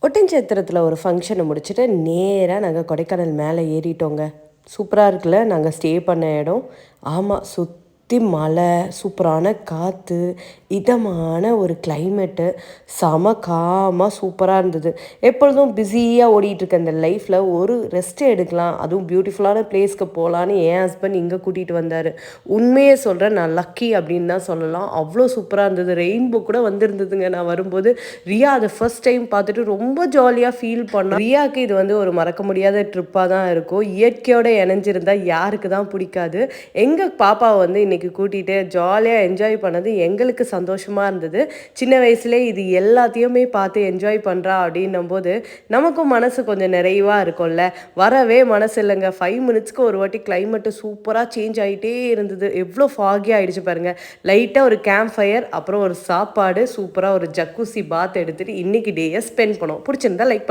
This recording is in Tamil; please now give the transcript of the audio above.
ஒட்டன்சத்திரத்தில ஒரு ஃபங்ஷன முடிச்சுட்டு, நேரா நாங்க கொடைக்கானல் மேல ஏறிட்டோங்க. சூப்பரா இருக்குல்ல, நாங்க ஸ்டே பண்ண இடம். ஆமா, சுத்தி மலை, சூப்பரான காத்து, இதமான ஒரு கிளைமேட்டு, செம காமா சூப்பரா இருந்தது. எப்பொழுதும் பிஸியா ஓடிட்டுருக்க இந்த லைஃப்ல ஒரு ரெஸ்ட் எடுக்கலாம், அதுவும் பியூட்டிஃபுல்லான பிளேஸ்க்கு போலான்னு என் ஹஸ்பண்ட் இங்க கூட்டிட்டு வந்தாரு. உண்மைய சொல்றேன், நான் லக்கி அப்படின்னு தான் சொல்லலாம். அவ்ளோ சூப்பரா இருந்தது. ரெயின்போ கூட வந்திருந்ததுங்க நான் வரும்போது. ரியா அத ஃபர்ஸ்ட் டைம் பார்த்துட்டு ரொம்ப ஜாலியா ஃபீல் பண்ணா. ரியாக்கு இது வந்து ஒரு மறக்க முடியாத ட்ரிப்பா தான் இருக்கும். இயற்கையோட இணைஞ்சிருந்தா யாருக்கு தான் பிடிக்காது. எங்க பாப்பாவ வந்து இன்னைக்கு கூட்டிட்டு ஜாலியா என்ஜாய் பண்ணது எங்களுக்கு சந்தோஷமா இருந்தது. சின்ன வயசுலே இது எல்லாத்தையுமே பார்த்து என்ஜாய் பண்றா அப்படின்னும்போது, நமக்கும் மனசு கொஞ்சம் நிறைவா இருக்கும்ல. வரவே மனசு இல்லங்க. 5 மினிட்ஸ்க்கு ஒரு வாட்டி கிளைமேட் சூப்பரா சேஞ்ச் ஆயிட்டே இருந்தது. எவ்ளோ ஃபாகியா ஆயிடுச்சு பாருங்க. லைட்டா ஒரு கேம்ப் ஃபயர், அப்புறம் ஒரு சாப்பாடு, சூப்பரா ஒரு ஜக்கூசி பாத் எடுத்துட்டு இன்னைக்கு டேய ஸ்பெண்ட் பண்ணோம். புடிச்சிருந்தா லைக்